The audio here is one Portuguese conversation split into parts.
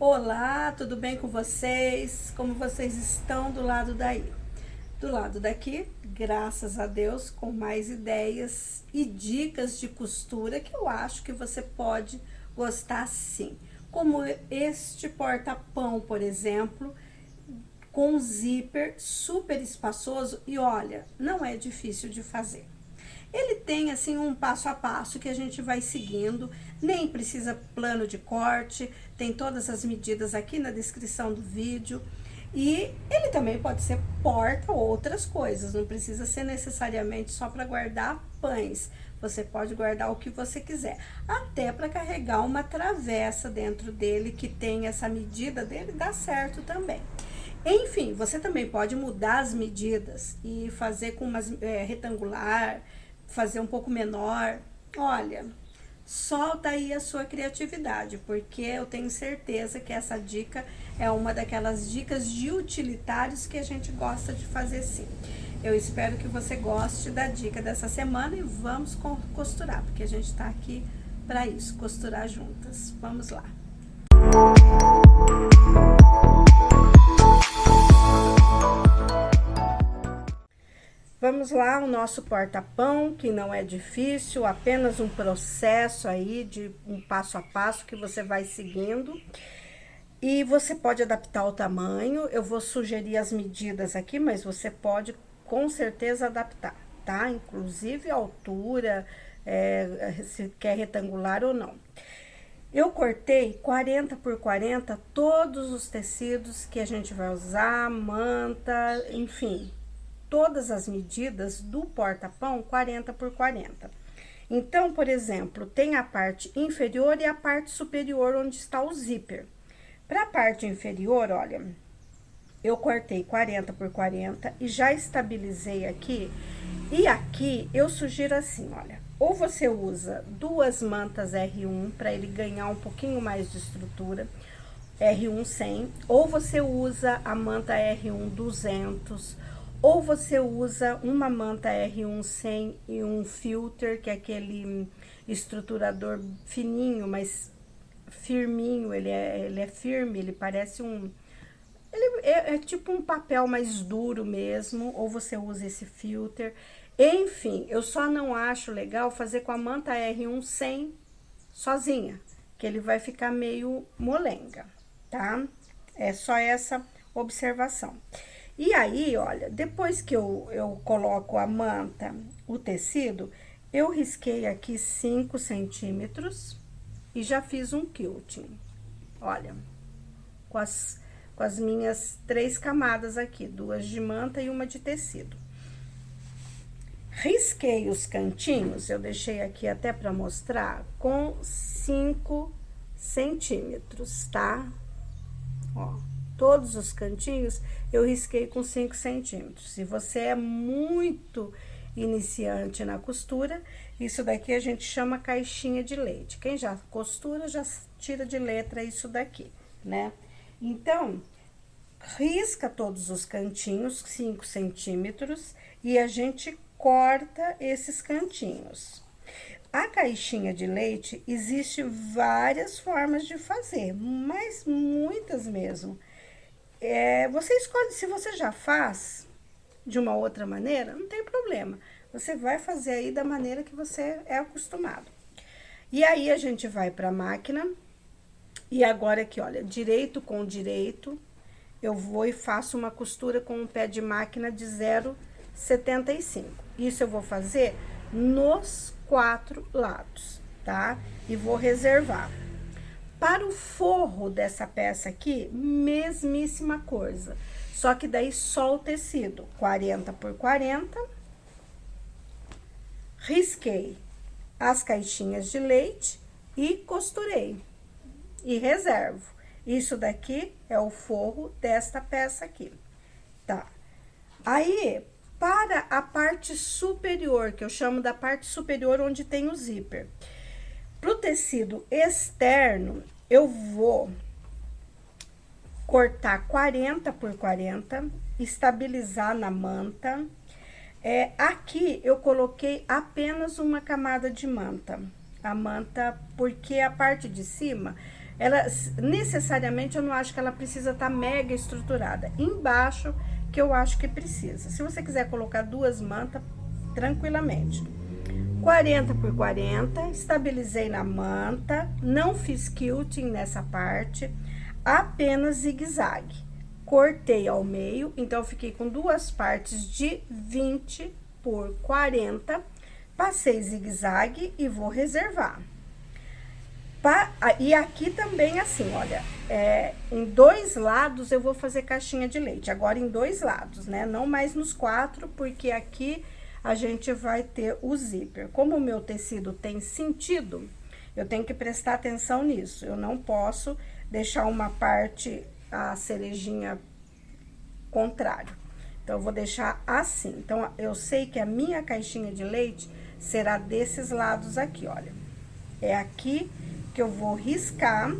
Olá, tudo bem com vocês? Como vocês estão do lado daí? Do lado daqui, graças a Deus, com mais ideias e dicas de costura que eu acho que você pode gostar sim. Como este porta-pão, por exemplo, com zíper super espaçoso e olha, não é difícil de fazer. Ele tem assim um passo a passo que a gente vai seguindo, nem precisa plano de corte, tem todas as medidas aqui na descrição do vídeo. E ele também pode ser porta outras coisas, não precisa ser necessariamente só para guardar pães. Você pode guardar o que você quiser, até para carregar uma travessa dentro dele que tem essa medida dele, dá certo também. Enfim, você também pode mudar as medidas e fazer com uma retangular, fazer um pouco menor. Olha, solta aí a sua criatividade, porque eu tenho certeza que essa dica é uma daquelas dicas de utilitários que a gente gosta de fazer sim. Eu espero que você goste da dica dessa semana e vamos costurar, porque a gente está aqui para isso, costurar juntas. Vamos lá. Vamos lá, o nosso porta-pão, que não é difícil, apenas um processo aí de um passo a passo que você vai seguindo. E você pode adaptar o tamanho, eu vou sugerir as medidas aqui, mas você pode com certeza adaptar, tá? Inclusive a altura, se quer retangular ou não. Eu cortei 40 por 40 todos os tecidos que a gente vai usar, manta, enfim, todas as medidas do porta-pão 40 por 40. Então, por exemplo, tem a parte inferior e a parte superior onde está o zíper. Para a parte inferior, olha, eu cortei 40 por 40 e já estabilizei aqui. E aqui eu sugiro assim, olha, ou você usa duas mantas R1 para ele ganhar um pouquinho mais de estrutura, R1 100, ou você usa a manta R1 200, ou você usa uma manta R1 100 e um filter, que é aquele estruturador fininho, mas firminho, ele é firme, ele parece um... Ele é tipo um papel mais duro mesmo, ou você usa esse filter. Enfim, eu só não acho legal fazer com a manta R1 100 sozinha, que ele vai ficar meio molenga, tá? É só essa observação. E aí, olha, depois que eu coloco a manta, o tecido, eu risquei aqui 5 centímetros e já fiz um quilting. Olha, com as minhas 3 camadas aqui, 2 de manta e uma de tecido. Risquei os cantinhos, eu deixei aqui até para mostrar, com 5 centímetros, tá? Ó, todos os cantinhos eu risquei com 5 centímetros. Se você é muito iniciante na costura, isso daqui a gente chama caixinha de leite. Quem já costura, já tira de letra isso daqui, né? Então, risca todos os cantinhos, 5 centímetros, e a gente corta esses cantinhos. A caixinha de leite, existe várias formas de fazer, mas muitas mesmo. Você escolhe, se você já faz de uma outra maneira, não tem problema. Você vai fazer aí da maneira que você é acostumado. E aí, a gente vai para a máquina. E agora aqui, olha, direito com direito, eu vou e faço uma costura com um pé de máquina de 0,75. Isso eu vou fazer nos 4 lados, tá? E vou reservar. Para o forro dessa peça aqui, mesmíssima coisa. Só que daí só o tecido, 40 por 40. Risquei as caixinhas de leite e costurei. E reservo. Isso daqui é o forro desta peça aqui, tá? Aí, para a parte superior, que eu chamo da parte superior onde tem o zíper. Pro tecido externo, eu vou cortar 40 por 40, estabilizar na manta. Aqui eu coloquei apenas uma camada de manta. A manta, porque a parte de cima ela, necessariamente, eu não acho que ela precisa estar mega estruturada. Embaixo, que eu acho que precisa. Se você quiser colocar 2 mantas, tranquilamente. 40 por 40, estabilizei na manta, não fiz quilting nessa parte, apenas zigue-zague. Cortei ao meio, então eu fiquei com 2 partes de 20 por 40, passei zigue-zague e vou reservar. E aqui também assim, olha, em 2 lados eu vou fazer caixinha de leite, agora em 2 lados, né? Não mais nos 4, porque aqui a gente vai ter o zíper. Como o meu tecido tem sentido, eu tenho que prestar atenção nisso. Eu não posso deixar uma parte, a cerejinha contrário. Então, eu vou deixar assim. Então, eu sei que a minha caixinha de leite será desses lados aqui, olha. É aqui que eu vou riscar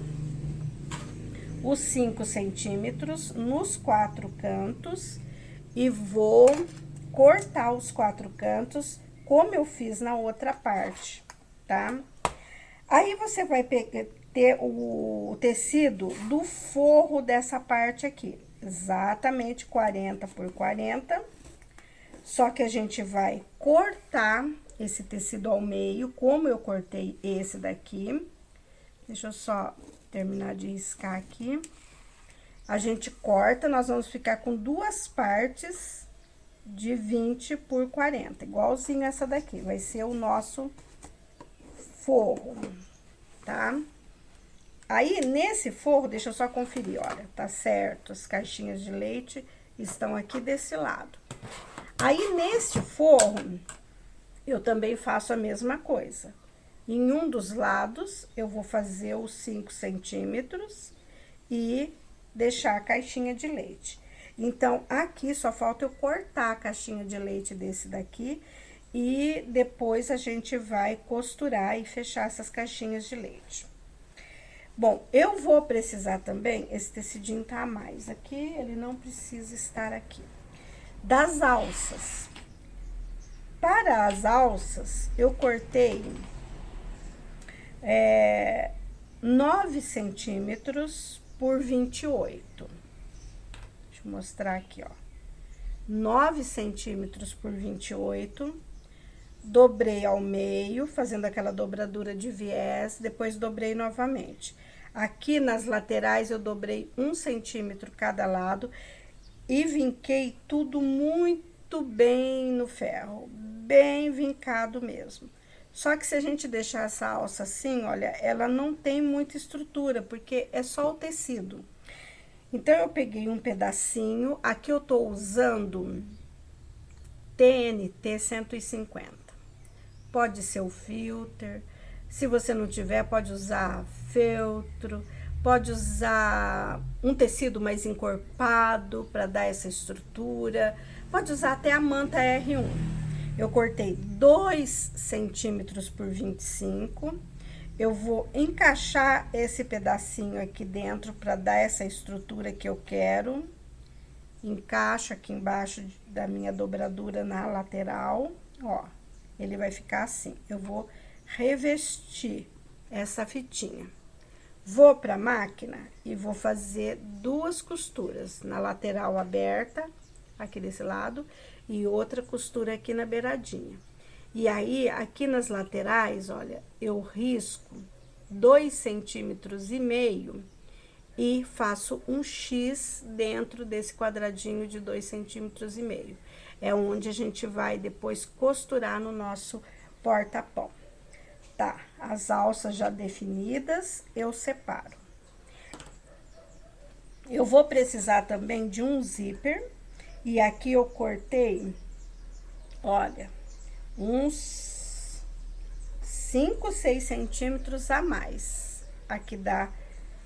os 5 centímetros nos 4 cantos e vou cortar os 4 cantos, como eu fiz na outra parte, tá? Aí, você vai ter o tecido do forro dessa parte aqui, exatamente 40 por 40, só que a gente vai cortar esse tecido ao meio, como eu cortei esse daqui. Deixa eu só terminar de riscar aqui. A gente corta, nós vamos ficar com 2 partes de 20 por 40, igualzinho essa daqui, vai ser o nosso forro, tá? Aí, nesse forro, deixa eu só conferir, olha, tá certo, as caixinhas de leite estão aqui desse lado. Aí, neste forro, eu também faço a mesma coisa. Em um dos lados, eu vou fazer os 5 centímetros e deixar a caixinha de leite. Então, aqui só falta eu cortar a caixinha de leite desse daqui e depois a gente vai costurar e fechar essas caixinhas de leite. Bom, eu vou precisar também, esse tecidinho tá a mais aqui, ele não precisa estar aqui, das alças. Para as alças, eu cortei 9 centímetros por 28. Deixa eu mostrar aqui, ó. 9 centímetros por 28. Dobrei ao meio, fazendo aquela dobradura de viés, depois dobrei novamente. Aqui nas laterais, eu dobrei 1 centímetro cada lado e vinquei tudo muito bem no ferro, bem vincado mesmo. Só que se a gente deixar essa alça assim, olha, ela não tem muita estrutura, porque é só o tecido. Então, eu peguei um pedacinho, aqui eu tô usando TNT 150. Pode ser o filtro, se você não tiver, pode usar feltro, pode usar um tecido mais encorpado para dar essa estrutura, pode usar até a manta R1. Eu cortei 2 centímetros por 25. Eu vou encaixar esse pedacinho aqui dentro para dar essa estrutura que eu quero. Encaixo aqui embaixo da minha dobradura na lateral, ó. Ele vai ficar assim. Eu vou revestir essa fitinha. Vou pra máquina e vou fazer 2 costuras na lateral aberta, aqui desse lado, e outra costura aqui na beiradinha. E aí, aqui nas laterais, olha, eu risco 2,5 centímetros e faço um X dentro desse quadradinho de 2,5 centímetros. É onde a gente vai depois costurar no nosso porta-pão. Tá, as alças já definidas, eu separo. Eu vou precisar também de um zíper, e aqui eu cortei, olha, uns 5, 6 centímetros a mais, aqui da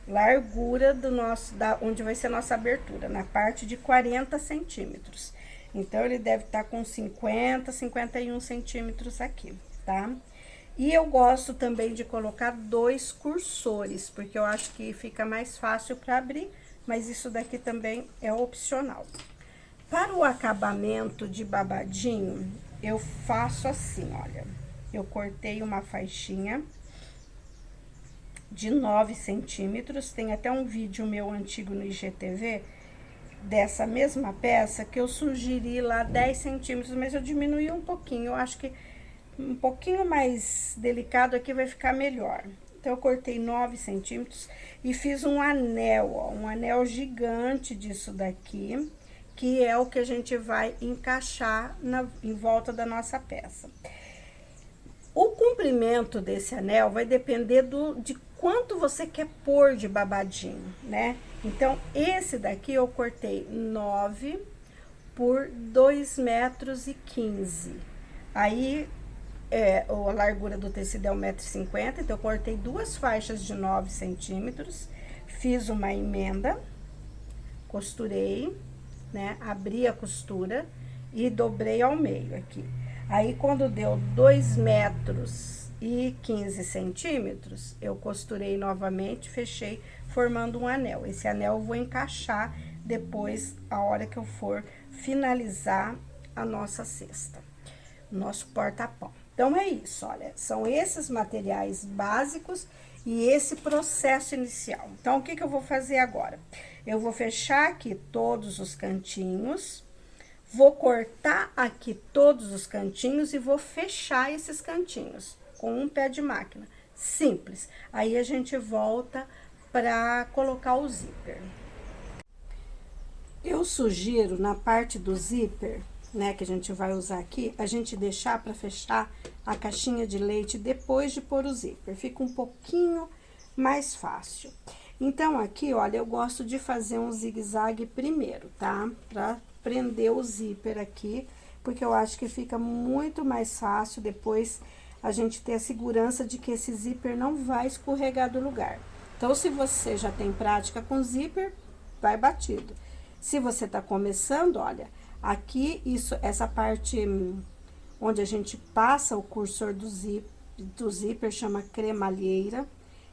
largura do nosso, onde vai ser a nossa abertura, na parte de 40 centímetros. Então, ele deve estar com 50, 51 centímetros aqui, tá? E eu gosto também de colocar 2 cursores, porque eu acho que fica mais fácil para abrir, mas isso daqui também é opcional. Para o acabamento de babadinho, eu faço assim, olha. Eu cortei uma faixinha de 9 centímetros. Tem até um vídeo meu antigo no IGTV dessa mesma peça que eu sugeri lá 10 centímetros, mas eu diminuí um pouquinho. Eu acho que um pouquinho mais delicado aqui vai ficar melhor. Então, eu cortei 9 centímetros e fiz um anel, ó, um anel gigante disso daqui, que é o que a gente vai encaixar em volta da nossa peça. O comprimento desse anel vai depender de quanto você quer pôr de babadinho, né? Então, esse daqui eu cortei 9 por 2,15 metros. Aí, a largura do tecido é 1,50 m, então eu cortei duas faixas de 9 centímetros, fiz uma emenda, costurei, né? Abri a costura e dobrei ao meio aqui. Aí, quando deu 2,15 metros, eu costurei novamente, fechei, formando um anel. Esse anel eu vou encaixar depois, a hora que eu for finalizar a nossa cesta, nosso porta-pão. Então, é isso, olha, são esses materiais básicos e esse processo inicial. Então, o que eu vou fazer agora? Eu vou fechar aqui todos os cantinhos, vou cortar aqui todos os cantinhos e vou fechar esses cantinhos com um pé de máquina. Simples. Aí, a gente volta para colocar o zíper. Eu sugiro, na parte do zíper, né, que a gente vai usar aqui, a gente deixar para fechar a caixinha de leite depois de pôr o zíper. Fica um pouquinho mais fácil. Então, aqui, olha, eu gosto de fazer um zigue-zague primeiro, tá? Pra prender o zíper aqui, porque eu acho que fica muito mais fácil depois a gente ter a segurança de que esse zíper não vai escorregar do lugar. Então, se você já tem prática com zíper, vai batido. Se você tá começando, olha, aqui, essa parte onde a gente passa o cursor do zíper chama cremalheira,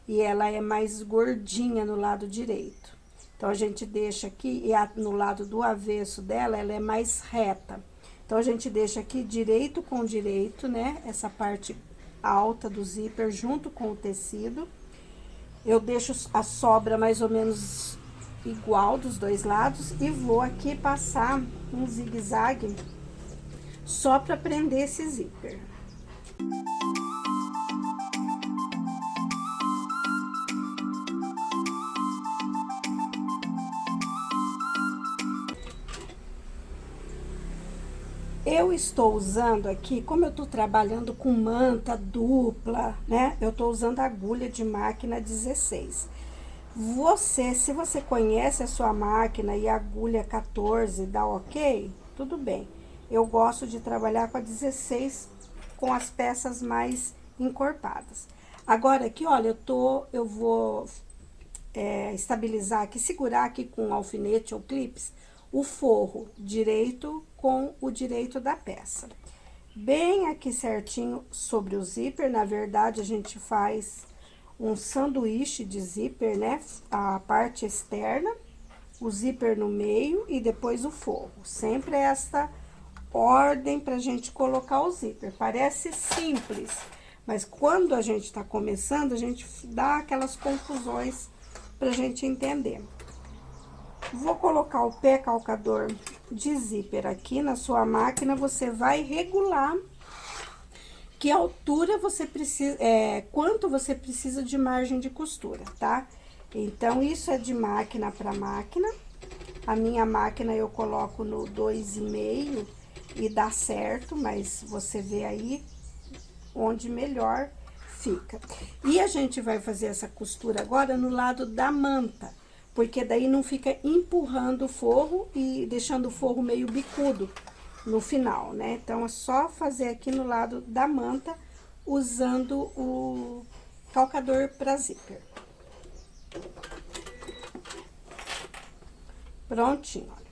e ela é mais gordinha no lado direito. Então, a gente deixa aqui, e no lado do avesso dela, ela é mais reta. Então, a gente deixa aqui direito com direito, né? Essa parte alta do zíper junto com o tecido. Eu deixo a sobra mais ou menos igual dos dois lados e vou aqui passar um zigue-zague só para prender esse zíper. Eu estou usando aqui, como eu tô trabalhando com manta dupla, né? Eu tô usando agulha de máquina 16. Se você conhece a sua máquina e a agulha 14 dá ok, tudo bem. Eu gosto de trabalhar com a 16, com as peças mais encorpadas. Agora aqui, olha, eu vou estabilizar aqui, segurar aqui com alfinete ou clips, o forro direito com o direito da peça. Bem aqui certinho sobre o zíper, na verdade, a gente faz um sanduíche de zíper, né? A parte externa, o zíper no meio e depois o forro. Sempre essa ordem pra gente colocar o zíper. Parece simples, mas quando a gente tá começando, a gente dá aquelas confusões pra gente entender. Vou colocar o pé calcador de zíper aqui na sua máquina, você vai regular que altura você precisa, quanto você precisa de margem de costura, tá? Então, isso é de máquina para máquina. A minha máquina eu coloco no 2,5 e dá certo, mas você vê aí onde melhor fica. E a gente vai fazer essa costura agora no lado da manta, porque daí não fica empurrando o forro e deixando o forro meio bicudo no final, né? Então, é só fazer aqui no lado da manta, usando o calcador para zíper. Prontinho, olha.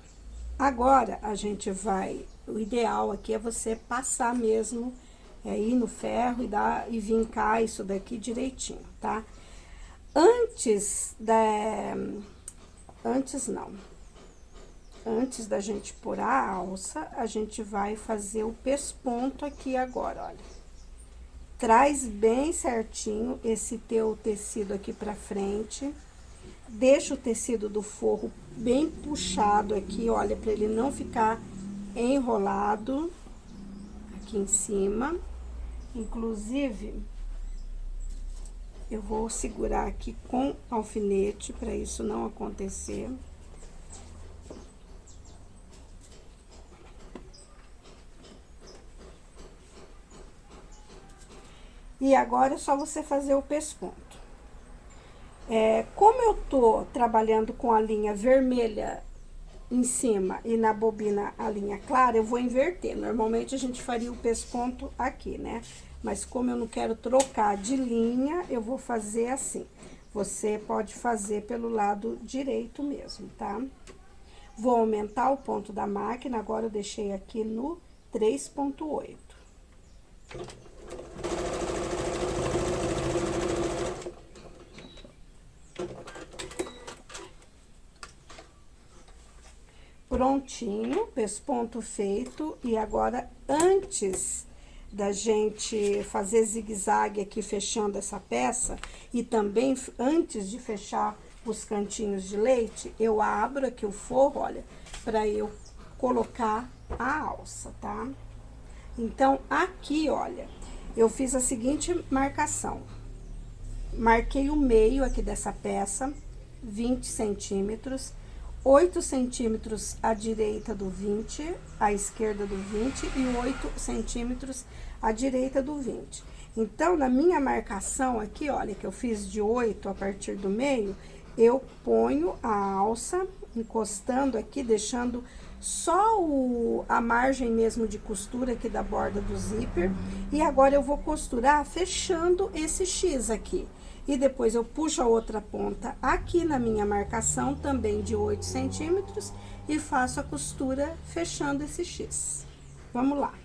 Agora, a gente vai... O ideal aqui é você passar mesmo, ir no ferro e vincar isso daqui direitinho, tá? Antes da gente pôr a alça, a gente vai fazer o pesponto aqui agora, olha. Traz bem certinho esse teu tecido aqui pra frente. Deixa o tecido do forro bem puxado aqui, olha, pra ele não ficar enrolado aqui em cima. Inclusive, eu vou segurar aqui com alfinete para isso não acontecer. E agora é só você fazer o pesponto. Como eu tô trabalhando com a linha vermelha em cima e na bobina a linha clara, eu vou inverter. Normalmente a gente faria o pesponto aqui, né? Mas como eu não quero trocar de linha, eu vou fazer assim. Você pode fazer pelo lado direito mesmo, tá? Vou aumentar o ponto da máquina, agora eu deixei aqui no 3,8. Prontinho, pesponto feito. E agora, antes da gente fazer zigue-zague aqui fechando essa peça, e também antes de fechar os cantinhos de leite, eu abro aqui o forro, olha, para eu colocar a alça, tá? Então, aqui, olha, eu fiz a seguinte marcação. Marquei o meio aqui dessa peça, 20 centímetros, 8 centímetros à direita do 20, à esquerda do 20 e 8 centímetros à direita do 20. Então, na minha marcação aqui, olha, que eu fiz de 8 a partir do meio, eu ponho a alça encostando aqui, deixando só a margem mesmo de costura aqui da borda do zíper. E agora eu vou costurar fechando esse X aqui. E depois eu puxo a outra ponta aqui na minha marcação, também de 8 centímetros, e faço a costura fechando esse X. Vamos lá.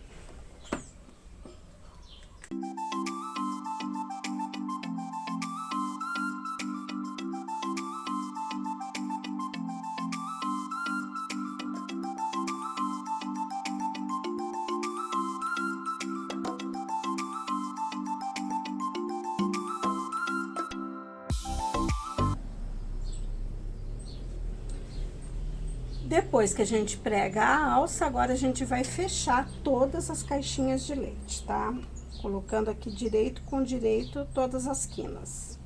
Depois que a gente prega a alça, agora a gente vai fechar todas as caixinhas de leite, tá? Colocando aqui direito com direito todas as quinas.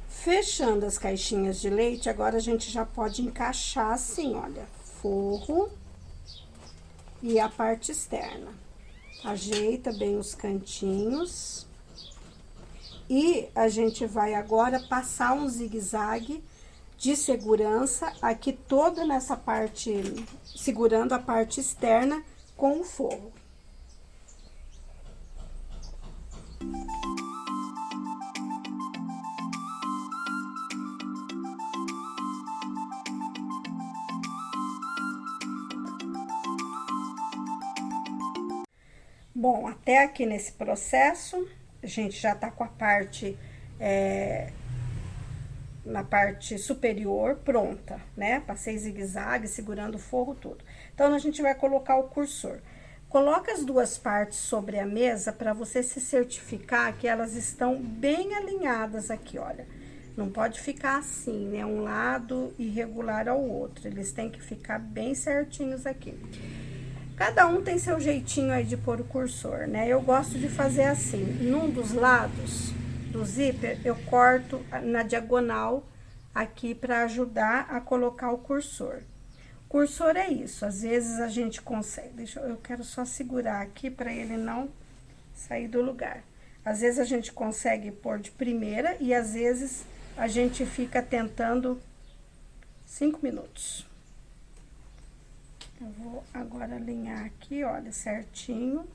Fechando as caixinhas de leite, agora a gente já pode encaixar assim, olha, forro e a parte externa. Ajeita bem os cantinhos. E a gente vai agora passar um zigue-zague de segurança aqui toda nessa parte, segurando a parte externa com o forro. Bom, até aqui nesse processo, a gente já tá com a parte, na parte superior pronta, né? Passei zigue-zague, segurando o forro tudo. Então, a gente vai colocar o cursor. Coloca as duas partes sobre a mesa para você se certificar que elas estão bem alinhadas aqui, olha. Não pode ficar assim, né? Um lado irregular ao outro. Eles têm que ficar bem certinhos aqui. Cada um tem seu jeitinho aí de pôr o cursor, né? Eu gosto de fazer assim, num dos lados do zíper, eu corto na diagonal aqui para ajudar a colocar o cursor. Cursor é isso, às vezes a gente consegue, eu quero só segurar aqui para ele não sair do lugar. Às vezes a gente consegue pôr de primeira e às vezes a gente fica tentando 5 minutos. Eu vou agora alinhar aqui, olha, certinho.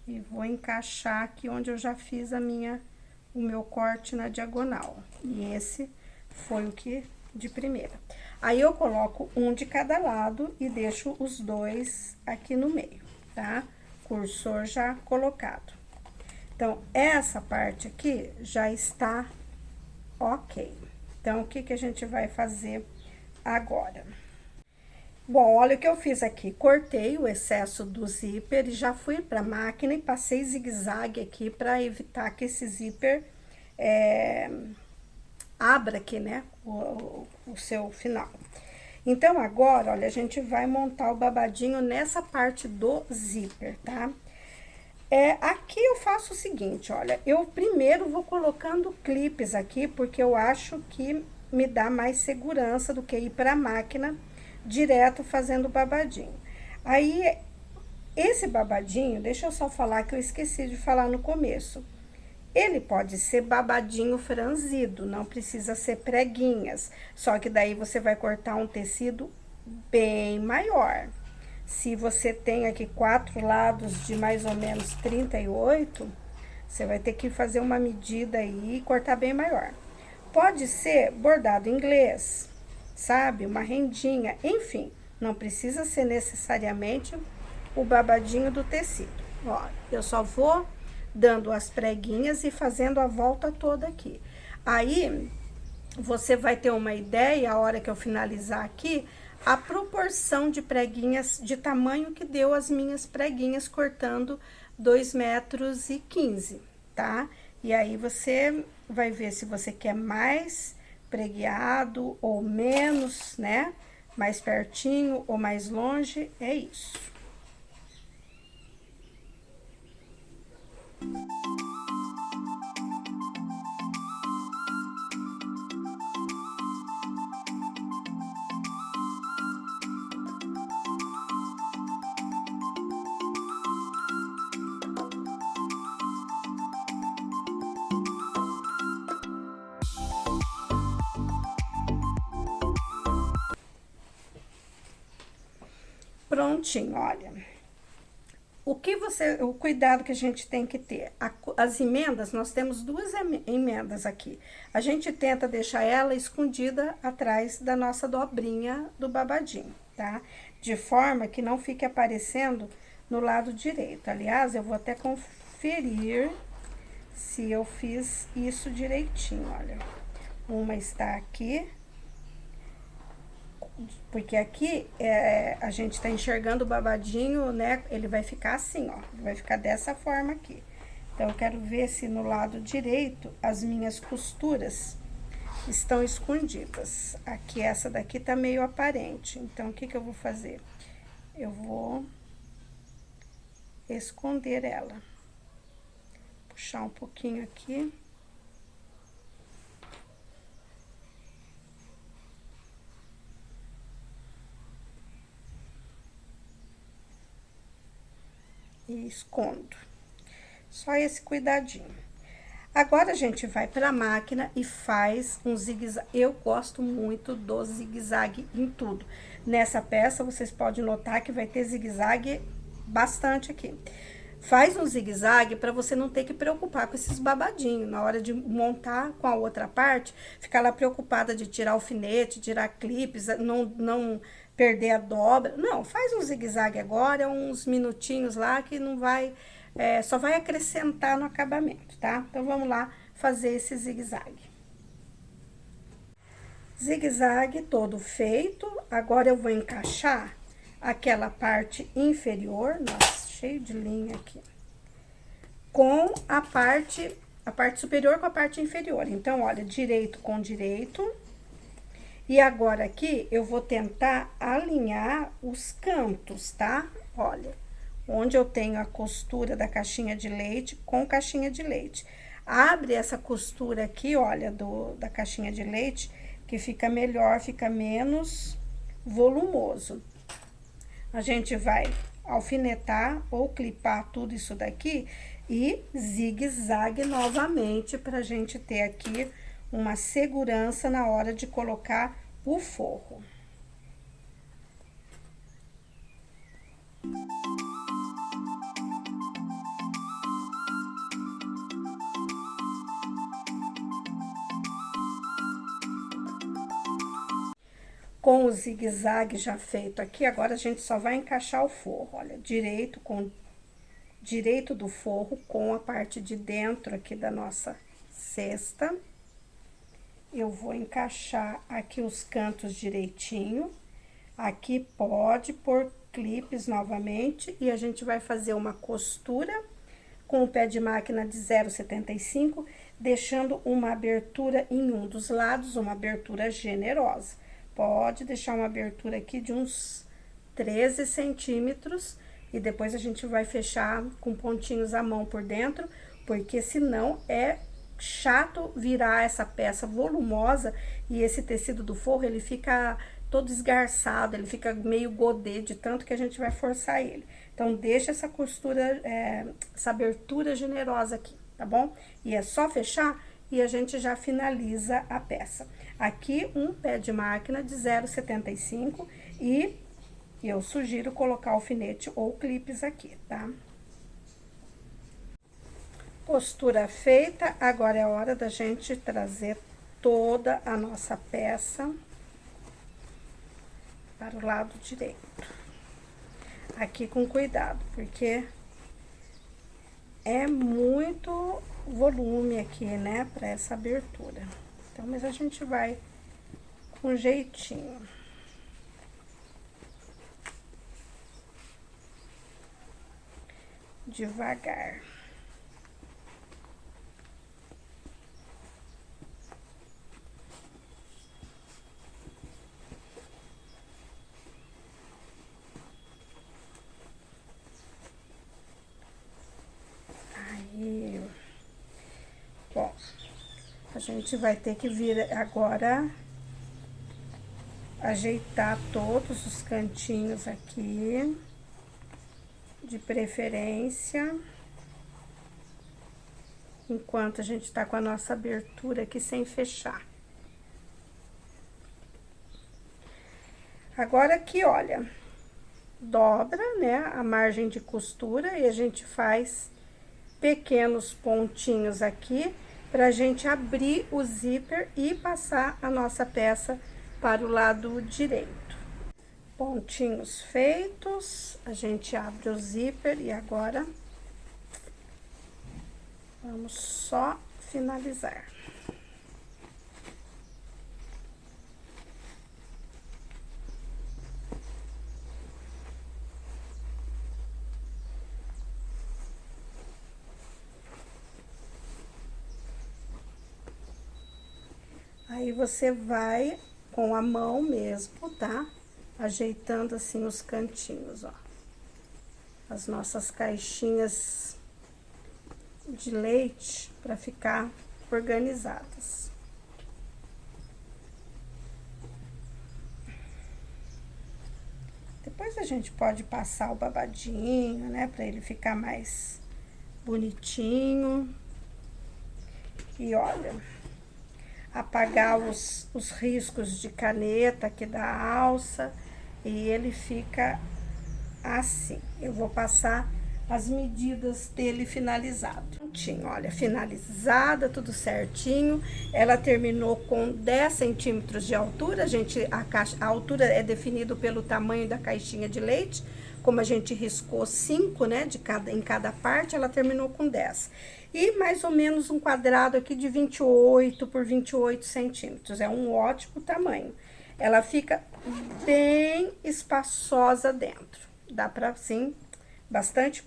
E vou encaixar aqui onde eu já fiz o meu corte na diagonal. E esse foi o que de primeira. Aí, eu coloco um de cada lado e deixo os dois aqui no meio, tá? Cursor já colocado. Então, essa parte aqui já está ok. Então, o que que a gente vai fazer agora? Bom, olha o que eu fiz aqui. Cortei o excesso do zíper e já fui para a máquina e passei zigue-zague aqui para evitar que esse zíper abra aqui, né, o seu final. Então, agora, olha, a gente vai montar o babadinho nessa parte do zíper, tá? Aqui eu faço o seguinte, olha, eu primeiro vou colocando clipes aqui, porque eu acho que me dá mais segurança do que ir para a máquina direto fazendo babadinho. Aí, esse babadinho, deixa eu só falar que eu esqueci de falar no começo. Ele pode ser babadinho franzido, não precisa ser preguinhas. Só que daí você vai cortar um tecido bem maior. Se você tem aqui 4 lados de mais ou menos 38, você vai ter que fazer uma medida aí e cortar bem maior. Pode ser bordado inglês, sabe? Uma rendinha, enfim. Não precisa ser necessariamente o babadinho do tecido. Ó, eu só vou dando as preguinhas e fazendo a volta toda aqui. Aí, você vai ter uma ideia, a hora que eu finalizar aqui, a proporção de preguinhas, de tamanho que deu as minhas preguinhas, cortando 2,15 m, tá? E aí, você vai ver se você quer mais pregueado ou menos, né? Mais pertinho ou mais longe, é isso. Prontinho, olha. O cuidado que a gente tem que ter, as emendas, nós temos 2 emendas aqui. A gente tenta deixar ela escondida atrás da nossa dobrinha do babadinho, tá? De forma que não fique aparecendo no lado direito. Aliás, eu vou até conferir se eu fiz isso direitinho, olha. Uma está aqui, porque aqui a gente tá enxergando o babadinho, né? Ele vai ficar assim, ó. Vai ficar dessa forma aqui. Então, eu quero ver se no lado direito as minhas costuras estão escondidas. Aqui, essa daqui tá meio aparente. Então, o que que eu vou fazer? Eu vou esconder ela. Puxar um pouquinho aqui. E escondo. Só esse cuidadinho. Agora, a gente vai pra máquina e faz um zigue-zague. Eu gosto muito do zigue-zague em tudo. Nessa peça, vocês podem notar que vai ter zigue-zague bastante aqui. Faz um zigue-zague para você não ter que preocupar com esses babadinhos. Na hora de montar com a outra parte, ficar lá preocupada de tirar alfinete, tirar clipes, não perder a dobra. Não, faz um zigue-zague agora, uns minutinhos lá que não vai, só vai acrescentar no acabamento, tá? Então, vamos lá fazer esse zigue-zague. Zigue-zague todo feito. Agora, eu vou encaixar aquela parte inferior, nossa, cheio de linha aqui, com a parte superior com a parte inferior. Então, olha, direito com direito. E agora aqui, eu vou tentar alinhar os cantos, tá? Olha, onde eu tenho a costura da caixinha de leite com caixinha de leite. Abre essa costura aqui, olha, da caixinha de leite, que fica melhor, fica menos volumoso. A gente vai alfinetar ou clipar tudo isso daqui e zigue-zague novamente pra gente ter aqui uma segurança na hora de colocar o forro. Com o zigue-zague já feito aqui, agora a gente só vai encaixar o forro, olha, direito do forro com a parte de dentro aqui da nossa cesta. Eu vou encaixar aqui os cantos direitinho. Aqui pode pôr clipes novamente e a gente vai fazer uma costura com o pé de máquina de 0,75, deixando uma abertura em um dos lados, uma abertura generosa. Pode deixar uma abertura aqui de uns 13 centímetros e depois a gente vai fechar com pontinhos à mão por dentro, porque senão é chato virar essa peça volumosa e esse tecido do forro, ele fica todo esgarçado, ele fica meio godê de tanto que a gente vai forçar ele. Então, deixa essa costura, essa abertura generosa aqui, tá bom? E é só fechar e a gente já finaliza a peça. Aqui, um pé de máquina de 0,75 e eu sugiro colocar alfinete ou clipes aqui, tá? Costura feita, agora é a hora da gente trazer toda a nossa peça para o lado direito. Aqui com cuidado, porque é muito volume aqui, né, para essa abertura. Então, mas a gente vai com jeitinho. Devagar. Aí, bom, a gente vai ter que vir agora ajeitar todos os cantinhos aqui, de preferência, enquanto a gente tá com a nossa abertura aqui sem fechar. Agora aqui, olha, dobra, né, a margem de costura e a gente faz pequenos pontinhos aqui pra gente abrir o zíper e passar a nossa peça para o lado direito. Pontinhos feitos, a gente abre o zíper e agora vamos só finalizar. Aí você vai com a mão mesmo, tá? Ajeitando assim os cantinhos, ó. As nossas caixinhas de leite para ficar organizadas. Depois a gente pode passar o babadinho, né, para ele ficar mais bonitinho. E olha, apagar os riscos de caneta aqui da alça e ele fica assim. Eu vou passar as medidas dele finalizado. Olha, finalizada, tudo certinho. Ela terminou com 10 centímetros de altura. A altura é definida pelo tamanho da caixinha de leite. Como a gente riscou 5, né, em cada parte, ela terminou com 10. E mais ou menos um quadrado aqui de 28 por 28 centímetros. É um ótimo tamanho. Ela fica bem espaçosa dentro. Dá pra, assim, bastante,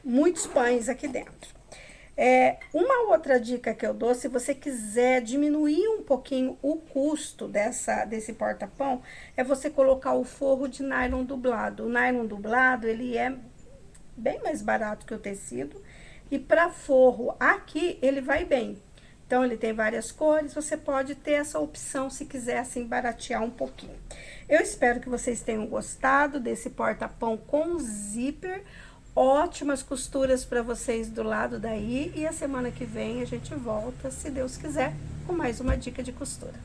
muitos pães aqui dentro. Uma outra dica que eu dou, se você quiser diminuir um pouquinho o custo desse porta-pão, é você colocar o forro de nylon dublado. O nylon dublado, ele é bem mais barato que o tecido, e para forro aqui, ele vai bem. Então, ele tem várias cores, você pode ter essa opção se quiser, assim, baratear um pouquinho. Eu espero que vocês tenham gostado desse porta-pão com zíper. Ótimas costuras para vocês do lado daí. E a semana que vem a gente volta, se Deus quiser, com mais uma dica de costura.